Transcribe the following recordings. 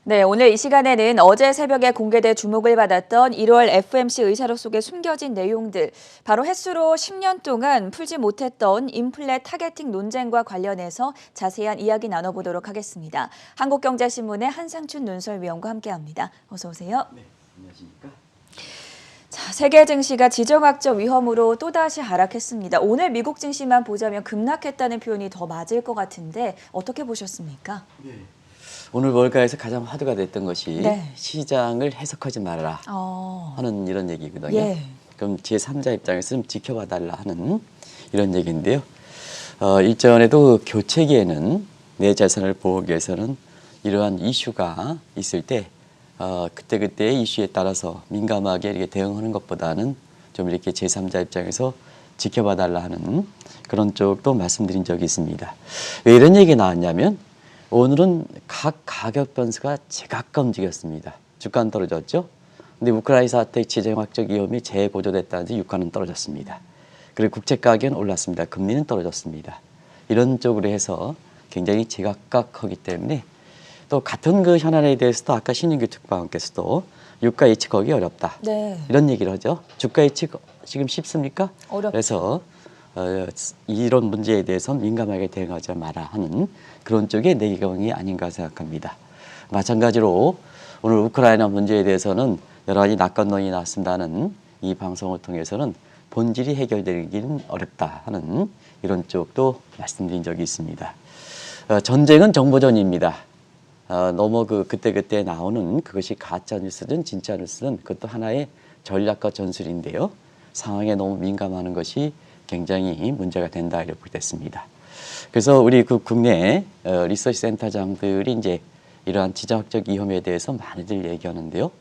네, 오늘 이 시간에는 어제 새벽에 공개돼 주목을 받았던 1월 FMC 의사록 속에 숨겨진 내용들, 바로 횟수로 10년 동안 풀지 못했던 인플레 타겟팅 논쟁과 관련해서 자세한 이야기 나눠보도록 하겠습니다. 한국경제신문의 한상춘 논설위원과 함께합니다. 어서 오세요. 네, 안녕하십니까? 자, 세계 증시가 지정학적 위험으로 또다시 하락했습니다. 오늘 미국 증시만 보자면 급락했다는 표현이 더 맞을 것 같은데 어떻게 보셨습니까? 네. 오늘 월가에서 가장 화두가 됐던 것이 네. 시장을 해석하지 말아라 하는 이런 얘기거든요. 예. 그럼 제3자 입장에서 좀 지켜봐달라 하는 이런 얘기인데요. 일전에도 교체기에는 내 재산을 보호하기 위해서는 이러한 이슈가 있을 때 그때그때의 이슈에 따라서 민감하게 이렇게 대응하는 것보다는 좀 이렇게 제3자 입장에서 지켜봐달라 하는 그런 쪽도 말씀드린 적이 있습니다. 왜 이런 얘기가 나왔냐면 오늘은 각 가격 변수가 제각각 움직였습니다. 주가는 떨어졌죠. 근데 우크라이나 사태 지정학적 위험이 재고조됐다는데 유가는 떨어졌습니다. 그리고 국채 가격은 올랐습니다. 금리는 떨어졌습니다. 이런 쪽으로 해서 굉장히 제각각하기 때문에 또 같은 그 현안에 대해서도 아까 신인규 특파원께서도 유가 예측하기 어렵다. 네. 이런 얘기를 하죠. 주가 예측 지금 쉽습니까? 어렵죠. 그래서 이런 문제에 대해서 민감하게 대응하지 마라 하는 그런 쪽의 내경이 아닌가 생각합니다. 마찬가지로 오늘 우크라이나 문제에 대해서는 여러 가지 낙관론이 나왔습니다는 이 방송을 통해서는 본질이 해결되기는 어렵다 하는 이런 쪽도 말씀드린 적이 있습니다. 전쟁은 정보전입니다. 너무 그때그때 나오는 그것이 가짜 뉴스든 진짜 뉴스든 그것도 하나의 전략과 전술인데요. 상황에 너무 민감하는 것이 굉장히 문제가 된다 이렇게 보겠습니다. 그래서 우리 그 국내 리서치 센터장들이 이제 이러한 지정학적 위험에 대해서 많이들 얘기하는데요.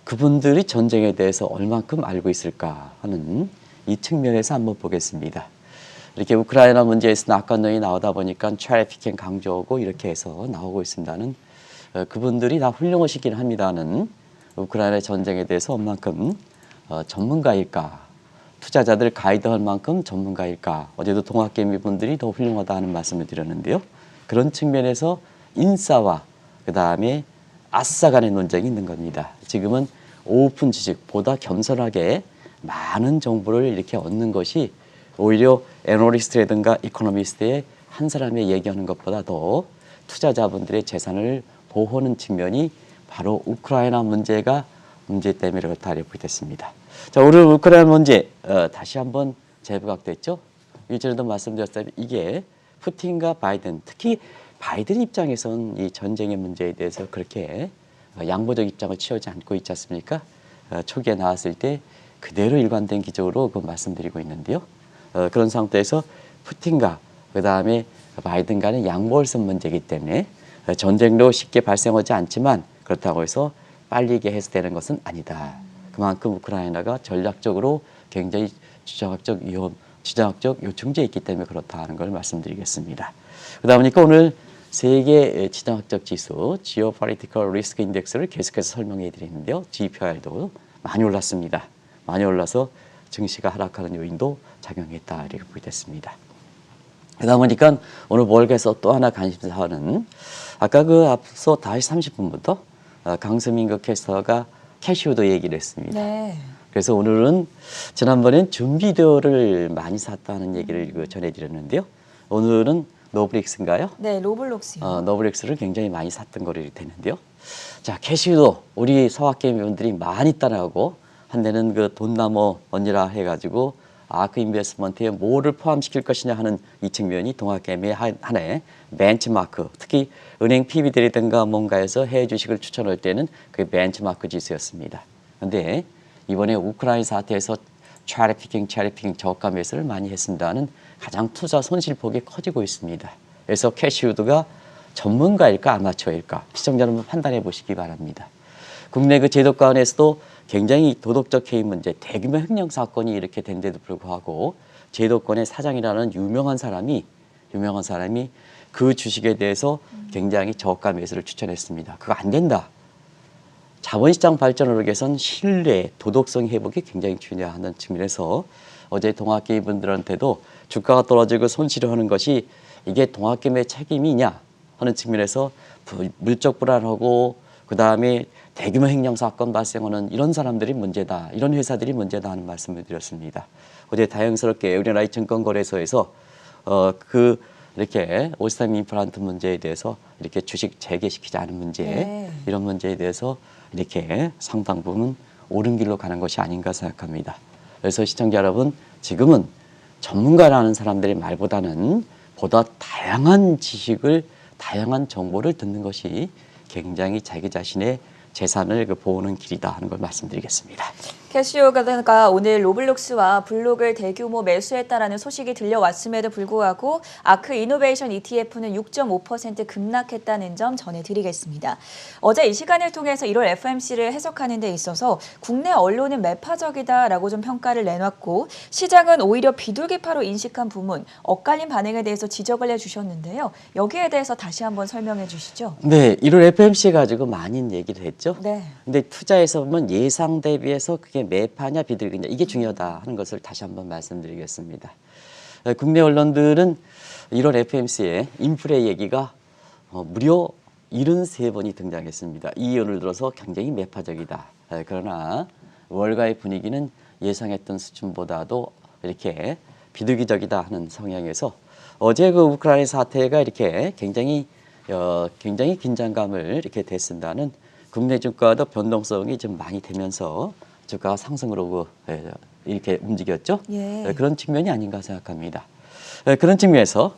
그분들이 전쟁에 대해서 얼만큼 알고 있을까 하는 이 측면에서 한번 보겠습니다. 이렇게 우크라이나 문제에서 낙관론이 나오다 보니까 트래피킹 강조하고 이렇게 해서 나오고 있습니다는 그분들이 다 훌륭하시긴 합니다는 우크라이나 전쟁에 대해서 얼만큼 전문가일까, 투자자들 가이드할 만큼 전문가일까. 어제도 동학개미 분들이 더 훌륭하다 하는 말씀을 드렸는데요. 그런 측면에서 인싸와 그 다음에 아싸 간의 논쟁이 있는 겁니다. 지금은 오픈 지식보다 겸손하게 많은 정보를 이렇게 얻는 것이 오히려 애널리스트라든가 이코노미스트의 한 사람이 얘기하는 것보다 더 투자자분들의 재산을 보호하는 측면이 바로 우크라이나 문제가 문제 때문에 그렇다 이렇게 됐습니다. 자, 오늘 우크라이나 문제 다시 한번 재부각됐죠. 일전에도 말씀드렸다시피 이게 푸틴과 바이든, 특히 바이든 입장에서는 이 전쟁의 문제에 대해서 그렇게 양보적 입장을 취하지 않고 있지 않습니까? 초기에 나왔을 때 그대로 일관된 기조로 그 말씀드리고 있는데요. 그런 상태에서 푸틴과 그 다음에 바이든 간의 양보할선 문제이기 때문에 전쟁도 쉽게 발생하지 않지만 그렇다고 해서 빨리게 해소되는 것은 아니다. 그만큼 우크라이나가 전략적으로 굉장히 지정학적 요충지에 있기 때문에 그렇다는 걸 말씀드리겠습니다. 그러다 보니까 오늘 세계 지정학적 지수 Geopolitical Risk Index를 계속해서 설명해 드리는데요. GPR도 많이 올랐습니다. 많이 올라서 증시가 하락하는 요인도 작용했다 이렇게 보게 됐습니다. 그러다 보니까 오늘 월가에서 또 하나 관심사는 아까 앞서 5시 30분부터 강수민 캐스터가 캐시우드 얘기를 했습니다. 네. 그래서 오늘은 지난번엔 준비료를 많이 샀다는 얘기를 전해드렸는데요. 오늘은 노블릭스인가요? 네, 로블록스요. 노블릭스를 굉장히 많이 샀던 거를 되는데요. 자, 캐시우드 우리 서학개미분들이 많이 따라하고 한때는 그 돈나무 언니라 해가지고 아크 인베스트먼트에 뭐를 포함시킬 것이냐 하는 이 측면이 동학개미의 하나의 벤치마크, 특히 은행 PB들이든가 뭔가에서 해외 주식을 추천할 때는 그게 벤치마크 지수였습니다. 그런데 이번에 우크라이나 사태에서 체리피킹 저가 매수를 많이 했습니다는 가장 투자 손실폭이 커지고 있습니다. 그래서 캐시우드가 전문가일까 아마추어일까 시청자 여러분 판단해 보시기 바랍니다. 국내 그 제도권에서도 굉장히 도덕적 해임 문제, 대규모 횡령 사건이 이렇게 된데도 불구하고 제도권의 사장이라는 유명한 사람이 그 주식에 대해서 굉장히 저가 매수를 추천했습니다. 그거 안 된다. 자본시장 발전을 위해서는 신뢰, 도덕성 회복이 굉장히 중요하다는 측면에서 어제 동학개미 분들한테도 주가가 떨어지고 손실을 하는 것이 이게 동학개미의 책임이냐 하는 측면에서 물적 불안하고 그다음에 대규모 횡령 사건 발생하는 이런 사람들이 문제다. 이런 회사들이 문제다 하는 말씀을 드렸습니다. 어제 다행스럽게 우리나라 증권거래소에서 이렇게 오스타임 임플란트 문제에 대해서 이렇게 주식 재개시키지 않은 문제 네. 이런 문제에 대해서 이렇게 상당 부분 옳은 길로 가는 것이 아닌가 생각합니다. 그래서 시청자 여러분 지금은 전문가라는 사람들의 말보다는 보다 다양한 지식을 다양한 정보를 듣는 것이 굉장히 자기 자신의 재산을 보호하는 길이다 하는 걸 말씀드리겠습니다. 캐시오가 오늘 로블록스와 블록을 대규모 매수했다라는 소식이 들려왔음에도 불구하고 아크 이노베이션 ETF는 6.5% 급락했다는 점 전해드리겠습니다. 어제 이 시간을 통해서 1월 FOMC를 해석하는 데 있어서 국내 언론은 매파적이다라고 좀 평가를 내놨고 시장은 오히려 비둘기파로 인식한 부분, 엇갈린 반응에 대해서 지적을 해주셨는데요. 여기에 대해서 다시 한번 설명해 주시죠. 네, 1월 FOMC 가지고 많이 얘기를 했죠. 네. 근데 투자에서 보면 예상 대비해서 그게 매파냐 비둘기냐 이게 중요하다 하는 것을 다시 한번 말씀드리겠습니다. 국내 언론들은 1월 FOMC에 인플레 얘기가 무려 73번이 등장했습니다. 이 이유를 들어서 굉장히 매파적이다. 그러나 월가의 분위기는 예상했던 수준보다도 이렇게 비둘기적이다 하는 성향에서 어제 그 우크라이나 사태가 이렇게 굉장히 긴장감을 이렇게 대쓴다는 국내 주가도 변동성이 좀 많이 되면서 주가가 상승으로 이렇게 움직였죠. 예. 그런 측면이 아닌가 생각합니다. 그런 측면에서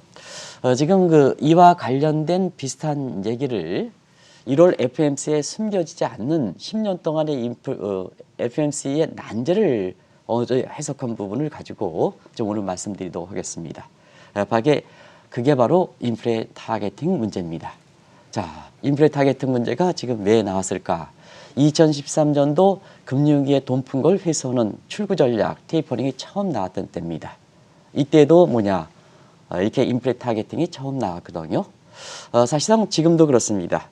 지금 이와 관련된 비슷한 얘기를 1월 FOMC에 숨겨지지 않는 10년 동안의 FOMC의 난제를 어제 해석한 부분을 가지고 좀 오늘 말씀드리도록 하겠습니다. 그게 바로 인플레 타겟팅 문제입니다. 자, 인플레 타겟팅 문제가 지금 왜 나왔을까? 2013년도 금융위기에 돈 푼 걸 회수하는 출구 전략 테이퍼링이 처음 나왔던 때입니다. 이때도 이렇게 인플레 타겟팅이 처음 나왔거든요. 사실상 지금도 그렇습니다.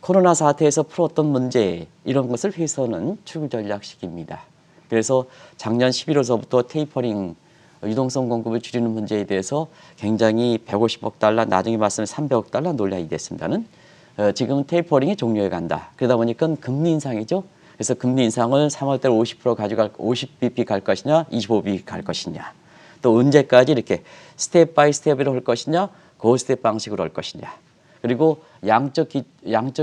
코로나 사태에서 풀었던 문제 이런 것을 회수하는 출구 전략 시기입니다. 그래서 작년 11월서부터 테이퍼링 유동성 공급을 줄이는 문제에 대해서 굉장히 150억 달러, 나중에 봤으면 300억 달러 논란이 됐습니다는 지금은 테이퍼링이 종료해 간다. 그러다 보니까 금리 인상이죠. 그래서 금리 인상을 3월달 50% 가져갈 50bp 갈 것이냐, 25bp 갈 것이냐. 또 언제까지 이렇게 스텝 바이 스텝으로 할 것이냐, 고스텝 방식으로 할 것이냐. 그리고 양적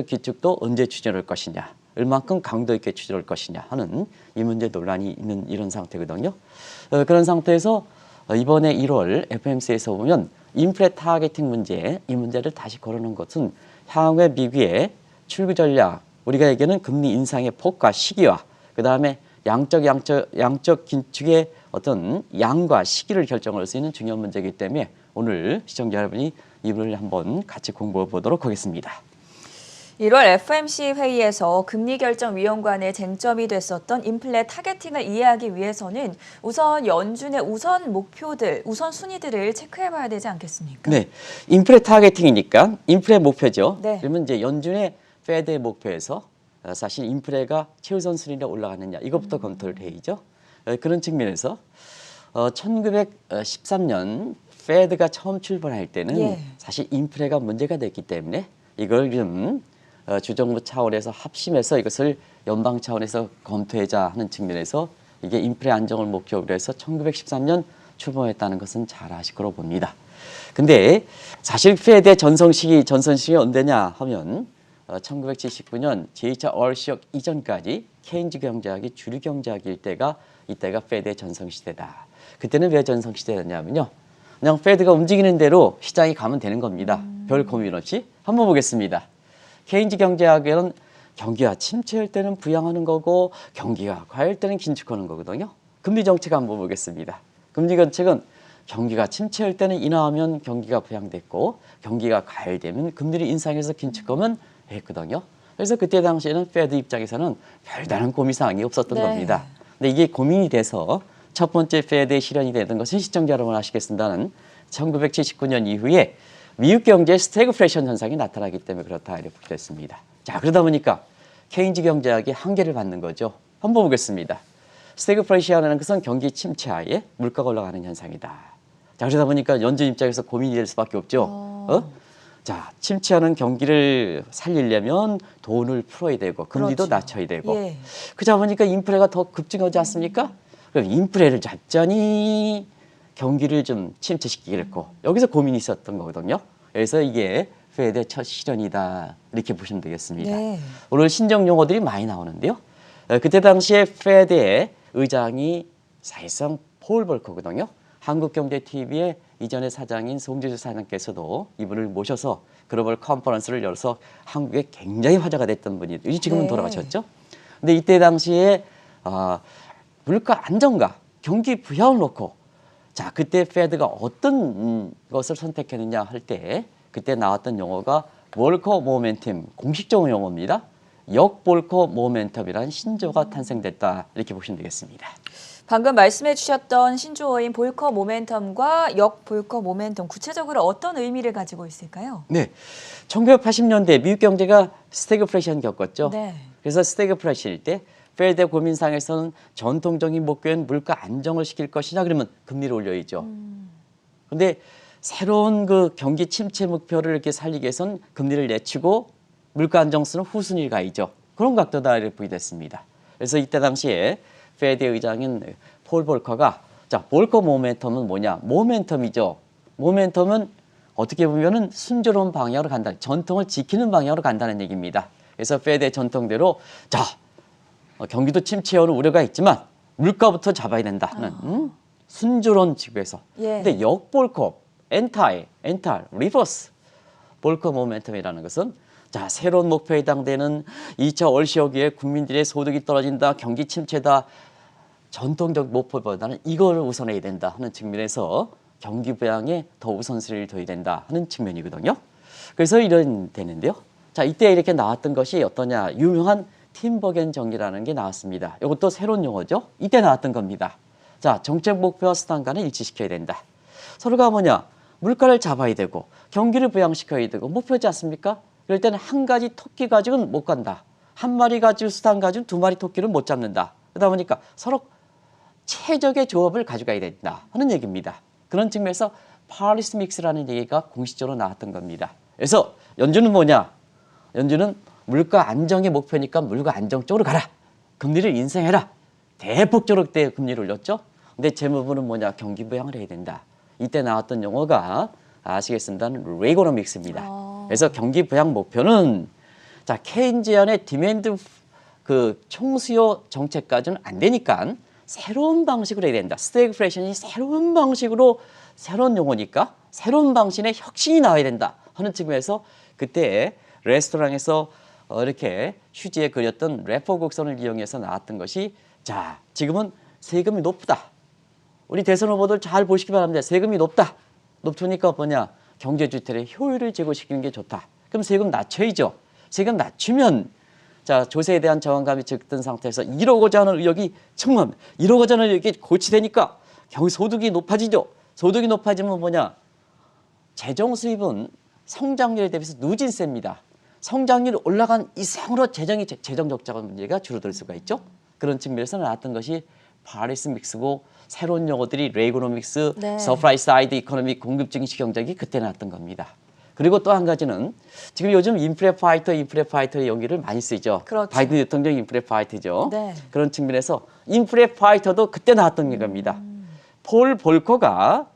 기축도 언제 추진할 것이냐. 얼만큼 강도 있게 추진할 것이냐 하는 이 문제 논란이 있는 이런 상태거든요. 그런 상태에서 이번에 1월 FOMC에서 보면 인플레 타겟팅 문제, 이 문제를 다시 거론한 것은 향후의 미국의 출구 전략, 우리가 얘기하는 금리 인상의 폭과 시기와 그다음에 양적 긴축의 어떤 양과 시기를 결정할 수 있는 중요한 문제이기 때문에 오늘 시청자 여러분이 이 부분을 한번 같이 공부해 보도록 하겠습니다. 1월 FOMC 회의에서 금리결정위원관의 쟁점이 됐었던 인플레 타겟팅을 이해하기 위해서는 우선 연준의 우선 목표들, 우선 순위들을 체크해봐야 되지 않겠습니까? 네, 인플레 타겟팅이니까 인플레 목표죠. 네. 그러면 이제 연준의 페드의 목표에서 사실 인플레가 최우선 순위로 올라가느냐 이것부터 검토를 해야죠. 그런 측면에서 1913년 페드가 처음 출발할 때는 예. 사실 인플레가 문제가 됐기 때문에 이걸 좀 주정부 차원에서 합심해서 이것을 연방 차원에서 검토하자 하는 측면에서 이게 인플레 안정을 목표로 해서 1913년 출범했다는 것은 잘 아실 거로 봅니다. 근데 사실 페드의 전성시기 언제냐 하면 1979년 제2차 어시역 이전까지 케인즈 경제학이 주류 경제학일 때가 이때가 페드의 전성시대다. 그때는 왜 전성시대였냐면요. 그냥 페드가 움직이는 대로 시장이 가면 되는 겁니다. 별 고민 없이. 한번 보겠습니다. 케인즈 경제학에는 경기가 침체할 때는 부양하는 거고 경기가 과할 때는 긴축하는 거거든요. 금리 정책 한번 보겠습니다. 금리 정책은 경기가 침체할 때는 인하하면 경기가 부양됐고 경기가 과열되면 금리를 인상해서 긴축하면 했거든요. 그래서 그때 당시에는 페드 입장에서는 별다른 고민사항이 없었던 겁니다. 근데 이게 고민이 돼서 첫 번째 페드의 실현이 되던 것은 시청자 여러분 아시겠습니다는 1979년 이후에 미국 경제에 스태그플레이션 현상이 나타나기 때문에 그렇다 이렇게 됐습니다. 자, 그러다 보니까 케인즈 경제학이 한계를 받는 거죠. 한번 보겠습니다. 스태그플레이션이라는 것은 경기 침체하에 물가가 올라가는 현상이다. 자, 그러다 보니까 연준 입장에서 고민이 될 수밖에 없죠. 자, 침체하는 경기를 살리려면 돈을 풀어야 되고 금리도 그렇죠. 낮춰야 되고 예. 그러다 보니까 인플레가 더 급증하지 않습니까? 그럼 인플레를 잡자니 경기를 좀 침체시키겠고 여기서 고민이 있었던 거거든요. 그래서 이게 페드의 첫 실현이다 이렇게 보시면 되겠습니다. 네. 오늘 신정 용어들이 많이 나오는데요. 그때 당시에 페드의 의장이 사실상 폴 볼커거든요. 한국경제TV의 이전의 사장인 송재수 사장께서도 이분을 모셔서 글로벌 컨퍼런스를 열어서 한국에 굉장히 화제가 됐던 분이 지금은 네. 돌아가셨죠. 근데 이때 당시에 물가 안정과 경기 부양을 놓고 자 그때 페드가 어떤 것을 선택했느냐 할 때 그때 나왔던 용어가 볼커 모멘텀 공식적인 용어입니다. 역볼커 모멘텀이라는 신조어가 탄생됐다 이렇게 보시면 되겠습니다. 방금 말씀해 주셨던 신조어인 볼커 모멘텀과 역 볼커 모멘텀 구체적으로 어떤 의미를 가지고 있을까요? 네, 1980년대 미국 경제가 스태그플레이션 겪었죠. 네. 그래서 스태그플레이션일 때 페드의 고민상에서는 전통적인 목표인 물가 안정을 시킬 것이냐 그러면 금리를 올려야죠. 그런데 새로운 그 경기 침체 목표를 이렇게 살리기 위해서는 금리를 내치고 물가 안정성은 후순위를 가야죠. 그런 각도다 이렇게 부여됐습니다. 그래서 이때 당시에 페드의 의장인 폴 볼커가 자 볼커 모멘텀은 뭐냐? 모멘텀이죠. 모멘텀은 어떻게 보면은 순조로운 방향으로 간다. 전통을 지키는 방향으로 간다는 얘기입니다. 그래서 페드의 전통대로 자 경기도 침체오는 우려가 있지만 물가부터 잡아야 된다 하는 순조로운 지구에서. 예. 근데 역볼커, 엔탈, 리버스 볼커 모멘텀이라는 것은 자 새로운 목표에 해당되는 2차 월시오기에 국민들의 소득이 떨어진다, 경기 침체다, 전통적 목표보다는 이걸 우선해야 된다 하는 측면에서 경기 부양에 더 우선순위를 둬야 된다 하는 측면이거든요. 그래서 이런 되는데요. 자 이때 이렇게 나왔던 것이 어떠냐? 유명한 팀버겐 정의라는 게 나왔습니다. 이것도 새로운 용어죠. 이때 나왔던 겁니다. 자 정책 목표와 수단과는 일치시켜야 된다. 서로가 뭐냐? 물가를 잡아야 되고 경기를 부양시켜야 되고 목표지 않습니까? 그럴 때는 한 가지 토끼 가지고는 못 간다. 한 마리 가지고 수단 가지고 두 마리 토끼를 못 잡는다. 그러다 보니까 서로 최적의 조합을 가져가야 된다 하는 얘기입니다. 그런 측면에서 파리스 믹스라는 얘기가 공식적으로 나왔던 겁니다. 그래서 연준은 뭐냐? 연준은 물가 안정의 목표니까 물가 안정 쪽으로 가라. 금리를 인상해라. 대폭적으로 그때 금리를 올렸죠. 근데 재무부는 뭐냐? 경기 부양을 해야 된다. 이때 나왔던 용어가 아시겠습니다는 레이고노믹스입니다. 그래서 경기 부양 목표는 자 케인지안의 디맨드 그 총수요 정책까지는 안 되니까 새로운 방식으로 해야 된다. 스태그플레이션이 새로운 방식으로 새로운 용어니까 새로운 방식의 혁신이 나와야 된다 하는 측면에서 그때 레스토랑에서 이렇게 휴지에 그렸던 래퍼 곡선을 이용해서 나왔던 것이 자 지금은 세금이 높다. 우리 대선 후보들 잘 보시기 바랍니다. 세금이 높다. 높으니까 뭐냐 경제 주택의 효율을 제고시키는 게 좋다. 그럼 세금 낮춰야죠. 세금 낮추면 자 조세에 대한 저항감이 적던 상태에서 이러고자 하는 의욕이 청구합니다. 이러고자 하는 의욕이 고취되니까 경우 소득이 높아지죠. 소득이 높아지면 뭐냐 재정 수입은 성장률에 대비해서 누진세입니다. 성장률이 올라간 이상으로 재정 적자가 문제가 줄어들 수가 있죠. 그런 측면에서 나왔던 것이 파리스 믹스고 새로운 용어들이 레이고노믹스, 네. 서프라이 사이드 이코노믹 공급 증시 경쟁이 그때 나왔던 겁니다. 그리고 또 한 가지는 지금 요즘 인플레 파이터의 용기를 많이 쓰죠. 그렇죠. 바이든 대통령 인플레 파이터죠. 네. 그런 측면에서 인플레 파이터도 그때 나왔던 겁니다. 폴 볼커가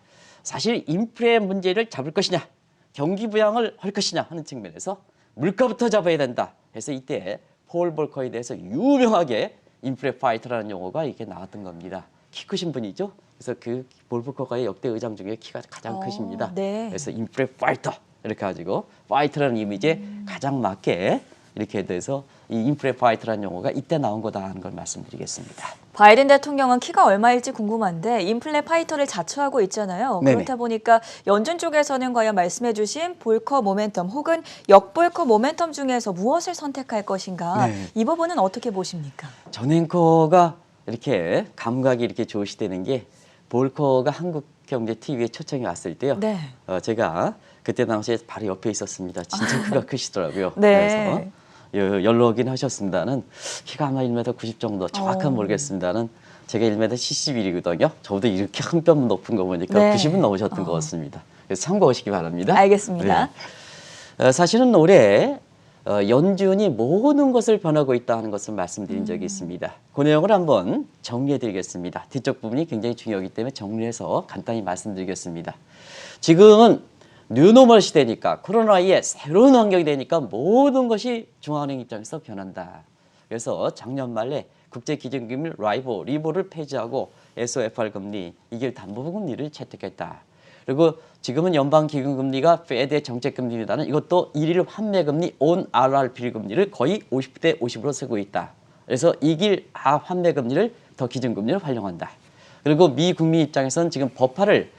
사실 인플레 문제를 잡을 것이냐, 경기 부양을 할 것이냐 하는 측면에서 물가부터 잡아야 된다. 그래서 이때 폴 볼커에 대해서 유명하게 인플레 파이터라는 용어가 이렇게 나왔던 겁니다. 키 크신 분이죠. 그래서 그 폴 볼커가의 역대 의장 중에 키가 가장 크십니다. 네. 그래서 인플레 파이터 이렇게 가지고 파이터라는 이미지에 가장 맞게 이렇게 돼서 이 인플레 파이터라는 용어가 이때 나온 거다 하는 걸 말씀드리겠습니다. 바이든 대통령은 키가 얼마일지 궁금한데 인플레 파이터를 자처하고 있잖아요. 네네. 그렇다 보니까 연준 쪽에서는 과연 말씀해 주신 볼커 모멘텀 혹은 역볼커 모멘텀 중에서 무엇을 선택할 것인가 네. 이 부분은 어떻게 보십니까? 전 앵커가 이렇게 감각이 이렇게 좋으시다는 게 볼커가 한국경제TV에 초청이 왔을 때요. 네. 제가 그때 당시에 바로 옆에 있었습니다. 진짜 키가 크시더라고요. 네. 그래서 연락이긴 하셨습니다는 키가 아마 1m 90 정도 정확한 모르겠습니다는 제가 1m 71이거든요. 저보다 이렇게 한 뼘 높은 거 보니까 네. 90은 넘으셨던 것 같습니다. 그래서 참고하시기 바랍니다. 알겠습니다. 네. 사실은 올해 연준이 모든 것을 변하고 있다 하는 것을 말씀드린 적이 있습니다. 그 내용을 한번 정리해 드리겠습니다. 뒤쪽 부분이 굉장히 중요하기 때문에 정리해서 간단히 말씀드리겠습니다. 지금은 뉴노멀 시대니까 코로나 이후에 새로운 환경이 되니까 모든 것이 중앙은행 입장에서 변한다. 그래서 작년 말에 국제기준금리 리보를 폐지하고 SOFR 금리, 이길 담보금리를 채택했다. 그리고 지금은 연방기금금리가 페드의 정책금리보다는 이것도 일일 환매금리, 온 RRP 금리를 거의 50대 50으로 쓰고 있다. 그래서 이길 환매금리를 더 기준금리를 활용한다. 그리고 미 국민 입장에서는 지금 법화를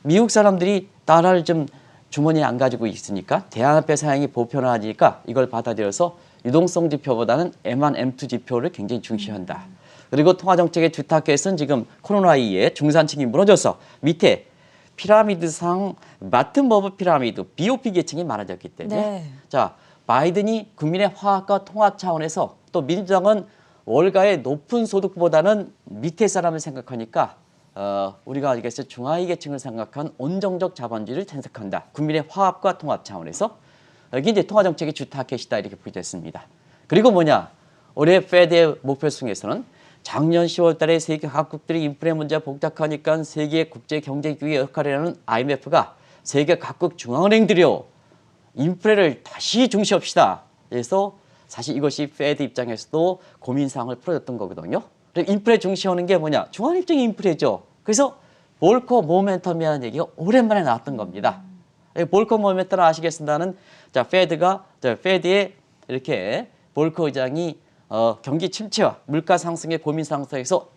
미국 사람들이 달러를 좀 주머니에 안 가지고 있으니까 대화폐 사용이 보편화하니까 이걸 받아들여서 유동성 지표보다는 M1, M2 지표를 굉장히 중시한다. 그리고 통화정책의 주타켓은 지금 코로나 이후에 중산층이 무너져서 밑에 피라미드상 바튼 오브 피라미드 BOP 계층이 많아졌기 때문에 네. 자 바이든이 국민의 화합과 통합 차원에서 또 민주당은 월가의 높은 소득보다는 밑에 사람을 생각하니까 우리가 알겠어요. 중하위 계층을 생각한 온정적 자본주의를 생각한다. 국민의 화합과 통합 차원에서 여기 이제 통화정책의 주타켓이다 이렇게 보여졌습니다. 그리고 뭐냐? 올해 페드의 목표 중에서는 작년 10월 달에 세계 각국들이 인플레 문제가 복잡하니까 세계 국제경제기구의 역할을 하는 IMF가 세계 각국 중앙은행들이요. 인플레를 다시 중시합시다. 그래서 사실 이것이 페드 입장에서도 고민사항을 풀어줬던 거거든요. 인플레 중시하는 게 뭐냐? 중앙은행 입장이 인플레죠. 그래서 볼커 모멘텀이라는 얘기가 오랜만에 나왔던 겁니다. 볼커 모멘텀을 아시겠습니다는 자 페드의 이렇게 볼커 의장이 경기 침체와 물가 상승의 고민 상태에서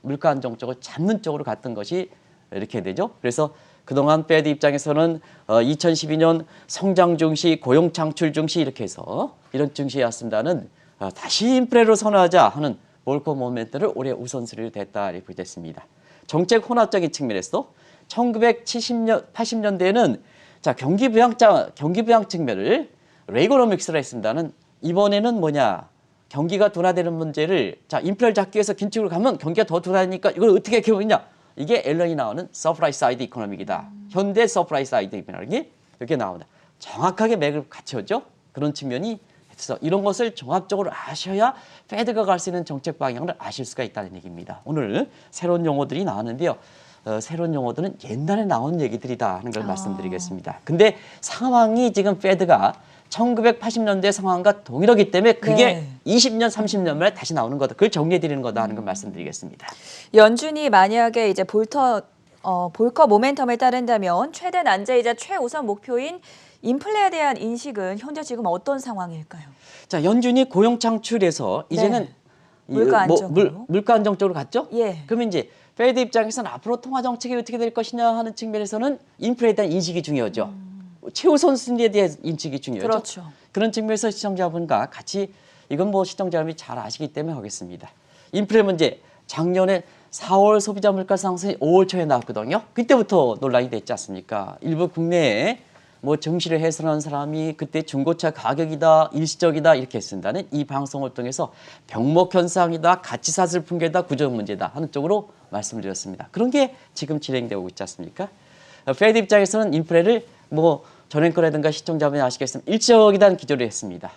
물가 안정 쪽을 잡는 쪽으로 갔던 것이 이렇게 되죠. 그래서 그동안 페드 입장에서는 2012년 성장 중시, 고용 창출 중시 이렇게 해서 이런 중시였습니다는 다시 인플레로 선호하자 하는 볼커 모멘트를 올해 우선순위로 됐다 이렇게 됐습니다. 정책 혼합적인 측면에서 1980년대에는 자 경기 부양 측면을 레이거노믹스로 했습니다는 이번에는 뭐냐? 경기가 둔화되는 문제를 자 인플레를 잡기 위해서 긴축으로 가면 경기가 더 둔화되니까 이걸 어떻게 해보느냐? 이게 앨런이 나오는 서프라이 사이드 이코노믹이다. 현대 서프라이 사이드 이코노믹이 이렇게 나온다. 정확하게 맥을 갖춰죠. 그런 측면이 있어. 이런 것을 종합적으로 아셔야 페드가 갈 수 있는 정책 방향을 아실 수가 있다는 얘기입니다. 오늘 새로운 용어들이 나왔는데요. 새로운 용어들은 옛날에 나온 얘기들이다 하는 걸 말씀드리겠습니다. 근데 상황이 지금 페드가 1980년대 상황과 동일하기 때문에 그게 네. 20년, 30년 만에 다시 나오는 거다. 그걸 정리해드리는 거다 하는 걸 말씀드리겠습니다. 연준이 만약에 이제 볼커 모멘텀에 따른다면 최대 난제이자 최우선 목표인 인플레에 대한 인식은 현재 지금 어떤 상황일까요? 자, 연준이 고용 창출에서 이제는 네. 물가 안정으로. 물가 안정 쪽으로 갔죠? 예. 그러면 이제 페드 입장에서는 앞으로 통화 정책이 어떻게 될 것이냐 하는 측면에서는 인플레에 대한 인식이 중요하죠. 최우선 순위에 대한 인식이 중요하죠. 그렇죠. 그런 측면에서 시청자분과 같이 이건 뭐 시청자분이 잘 아시기 때문에 하겠습니다. 인플레 문제 작년에 4월 소비자 물가 상승이 5월 초에 나왔거든요. 그때부터 논란이 됐지 않습니까? 일부 국내에 뭐 정시를 해설하는 사람이 그때 중고차 가격이다, 일시적이다 이렇게 했습니다는 이 방송을 통해서 병목 현상이다, 가치 사슬 붕괴다, 구조 문제다 하는 쪽으로 말씀을 드렸습니다. 그런 게 지금 진행되고 있지 않습니까? 페드 입장에서는 인플레를 뭐 전행거라든가 시청자분이 아시겠지만 일시적이다는 기조를 했습니다.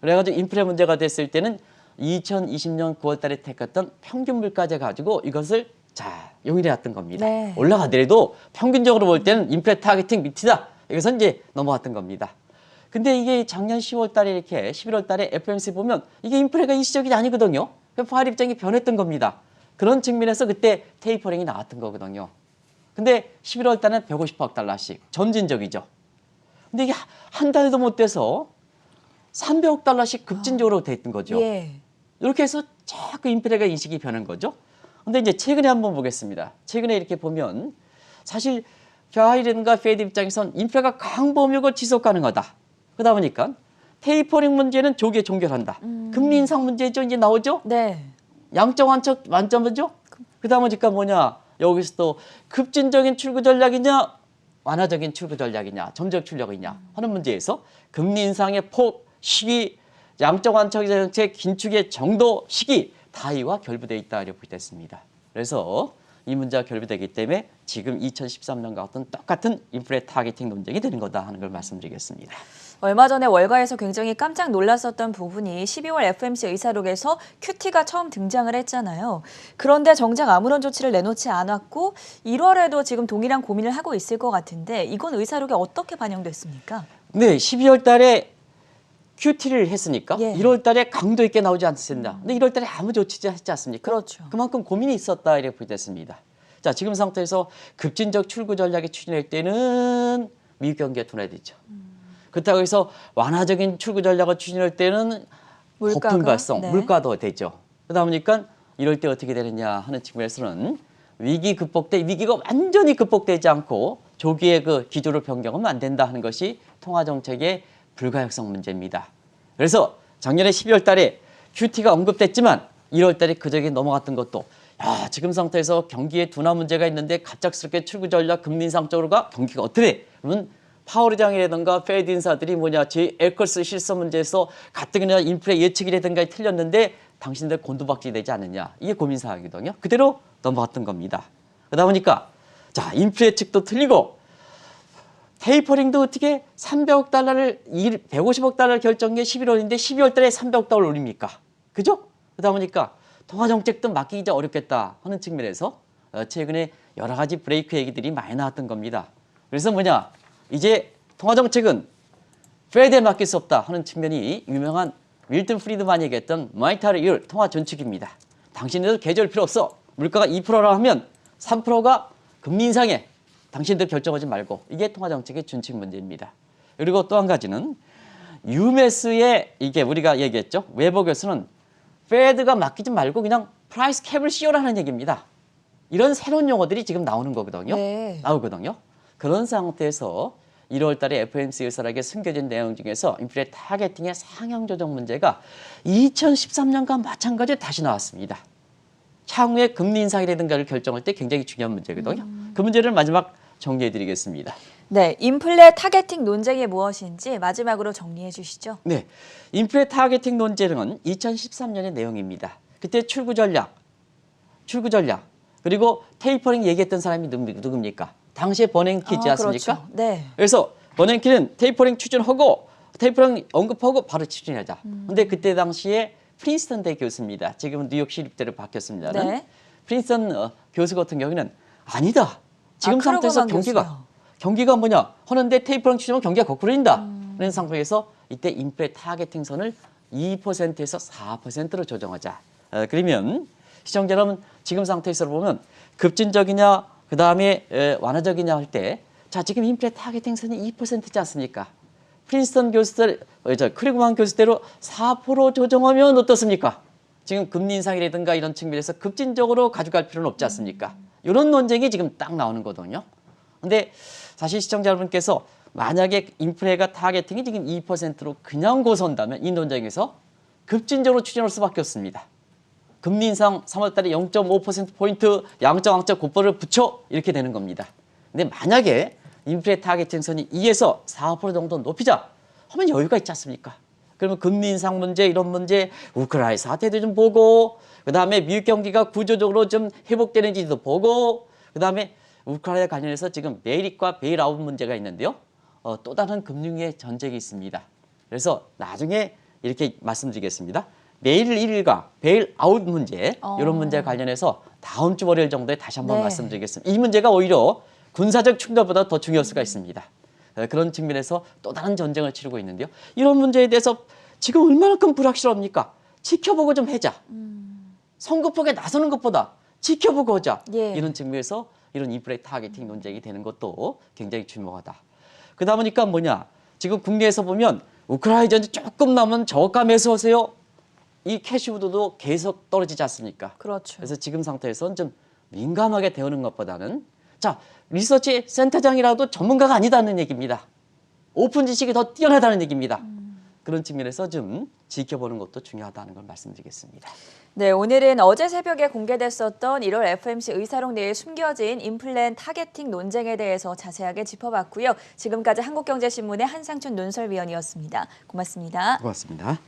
그래가지고 인플레 문제가 됐을 때는 2020년 9월 달에 택했던 평균 물가제 가지고 이것을 자 용인해 왔던 겁니다. 네. 올라가더라도 평균적으로 볼 때는 인플레 타겟팅 밑이다. 이것은 이제 넘어갔던 겁니다. 근데 이게 작년 10월 달에 이렇게 11월 달에 FOMC 보면 이게 인플레가 일시적이 아니거든요. 파월 입장이 변했던 겁니다. 그런 측면에서 그때 테이퍼링이 나왔던 거거든요. 근데 11월 달에는 150억 달러씩 점진적이죠. 근데 이게 한 달도 못 돼서 300억 달러씩 급진적으로 됐던 거죠. 예. 이렇게 해서 자꾸 인플레가 인식이 변한 거죠. 근데 이제 최근에 한번 보겠습니다. 최근에 이렇게 보면 사실 바이든과 페드 입장에선 인플레가 강보험력을 지속 가능하다. 그러다 보니까 테이퍼링 문제는 조기에 종결한다. 금리 인상 문제죠. 이제 나오죠. 네. 양적 완적 만점이죠. 그다음 보니까 뭐냐. 여기서 또 급진적인 출구 전략이냐 완화적인 출구 전략이냐 점적 출력이냐 하는 문제에서 금리 인상의 폭, 시기, 양적 완적 정책 긴축의 정도, 시기 다이와 결부되어 있다 이렇게 됐습니다. 그래서 이 문제가 결부되기 때문에 지금 2013년과 같은 똑같은 인플레 타겟팅 논쟁이 되는 거다 하는 걸 말씀드리겠습니다. 얼마 전에 월가에서 굉장히 깜짝 놀랐었던 부분이 12월 FMC 의사록에서 QT가 처음 등장을 했잖아요. 그런데 정작 아무런 조치를 내놓지 않았고 1월에도 지금 동일한 고민을 하고 있을 것 같은데 이건 의사록에 어떻게 반영됐습니까? 네, 12월 달에 QT를 했으니까 예. 1월 달에 강도 있게 나오지 않습니다. 근데 1월 달에 아무 조치도 했지 않습니까? 그렇죠. 그만큼 고민이 있었다 이렇게 보겠습니다. 자, 지금 상태에서 급진적 출구 전략이 추진할 때는 미국 경기가 둔화되죠. 그렇다고 해서 완화적인 출구 전략을 추진할 때는 물가가? 거품 발성, 네. 물가도 되죠. 그러다 보니까 이럴 때 어떻게 되느냐 하는 측면에서는 위기 극복돼 위기가 완전히 극복되지 않고 조기에 그 기조를 변경하면 안 된다 하는 것이 통화 정책의 불가역성 문제입니다. 그래서 작년에 12월 달에 QT가 언급됐지만 1월 달에 그저께 넘어갔던 것도 지금 상태에서 경기에 둔화 문제가 있는데 갑작스럽게 출구 전략 금리 인상 쪽으로 가 경기가 어떻게 돼? 그러면 파월 의장이라든가 페드 인사들이 제 에커스 실서 문제에서 가뜩이나 인플레 예측이라든가 틀렸는데 당신들 곤두박질 되지 않느냐. 이게 고민 사항이거든요. 그대로 넘어갔던 겁니다. 그러다 보니까 자 인플레 예측도 틀리고 테이퍼링도 어떻게 300억 달러를 150억 달러를 결정해 11월인데 12월 달에 300억 달러를 올립니까? 그죠? 그러다 보니까 통화 정책도 맡기기 좀 어렵겠다 하는 측면에서 최근에 여러 가지 브레이크 얘기들이 많이 나왔던 겁니다. 그래서 이제 통화 정책은 페드에 맡길 수 없다 하는 측면이 유명한 밀턴 프리드만이 얘기했던 모니터리 이율 통화 전축입니다. 당신들도 계절 필요 없어. 물가가 2%라 하면 3%가 금리 인상에 당신들 결정하지 말고 이게 통화 정책의 준칙 문제입니다. 그리고 또 한 가지는 UMS의 이게 우리가 얘기했죠. 웨버 교수는 페드가 맡기지 말고 그냥 프라이스 캡을 씌워라는 얘기입니다. 이런 새로운 용어들이 지금 나오는 거거든요. 네. 나오거든요. 그런 상태에서 1월 달에 FOMC 의사록에 숨겨진 내용 중에서 인플레 타겟팅의 상향 조정 문제가 2013년과 마찬가지로 다시 나왔습니다. 향후에 금리 인상이라든가를 결정할 때 굉장히 중요한 문제거든요. 그 문제를 마지막 정리해 드리겠습니다. 네, 인플레 타겟팅 논쟁이 무엇인지 마지막으로 정리해 주시죠. 네, 인플레 타겟팅 논쟁은 2013년의 내용입니다. 그때 출구 전략, 그리고 테이퍼링 얘기했던 사람이 누굽니까? 당시에 버냉키지 않습니까? 그렇죠. 네. 그래서 버냉키는 테이퍼링 추진하고 테이퍼링 언급하고 바로 추진하자. 근데 그때 당시에 프린스턴 대 교수입니다. 지금은 뉴욕 시립대로 바뀌었습니다는. 네. 프린스턴 교수 같은 경우에는 아니다. 지금 크루거만 상태에서 교수요. 경기가 하는데 테이퍼링 추진하면 경기가 거꾸로 인다. 그런 상황에서 이때 인플레 타겟팅 선을 2%에서 4%로 조정하자. 그러면 시청자 여러분 지금 상태에서 보면 급진적이냐 그다음에 완화적이냐 할 때 자 지금 인플레 타겟팅 선이 2%지 않습니까? 프린스턴 교수들 크리그만 교수대로 4% 조정하면 어떻습니까? 지금 금리 인상이라든가 이런 측면에서 급진적으로 가져갈 필요는 없지 않습니까? 이런 논쟁이 지금 딱 나오는 거거든요. 근데 사실 시청자 여러분께서 만약에 인플레가 타겟팅이 지금 2%로 그냥 고선다면 이 논쟁에서 급진적으로 추진할 수밖에 없습니다. 금리 인상 3월 달에 0.5%포인트 양적 고퍼를 붙여 이렇게 되는 겁니다. 근데 만약에 인플레 타겟팅 선이 2에서 4% 정도 높이자 하면 여유가 있지 않습니까? 그러면 금리 인상 문제 이런 문제 우크라이나 사태도 좀 보고 그다음에 미국 경기가 구조적으로 좀 회복되는지도 보고 그다음에 우크라이나 관련해서 지금 베일잇과 베일아웃 문제가 있는데요. 또 다른 금융의 전쟁이 있습니다. 그래서 나중에 이렇게 말씀드리겠습니다. 베일 1일과 베일 아웃 문제 이런 문제 관련해서 다음 주 월요일 정도에 다시 한번 네. 말씀드리겠습니다. 이 문제가 오히려 군사적 충돌보다 더 중요할 수가 있습니다. 그런 측면에서 또 다른 전쟁을 치르고 있는데요. 이런 문제에 대해서 지금 얼마나큼 불확실합니까? 지켜보고 좀 하자. 성급하게 나서는 것보다 지켜보고 하자. 예. 이런 측면에서 이런 인플레 타겟팅 논쟁이 되는 것도 굉장히 중요하다. 그러다 보니까 지금 국내에서 보면 우크라이나 전쟁 조금 남은 저가 매수하세요. 이 캐시우드도 계속 떨어지지 않습니까? 그렇죠. 그래서 지금 상태에서는 좀 민감하게 대우는 것보다는 자 리서치 센터장이라도 전문가가 아니다는 얘기입니다. 오픈 지식이 더 뛰어나다는 얘기입니다. 그런 측면에서 좀 지켜보는 것도 중요하다는 걸 말씀드리겠습니다. 네, 오늘은 어제 새벽에 공개됐었던 1월 FMC 의사록 내에 숨겨진 인플레 타겟팅 논쟁에 대해서 자세하게 짚어봤고요. 지금까지 한국경제신문의 한상춘 논설위원이었습니다. 고맙습니다. 고맙습니다.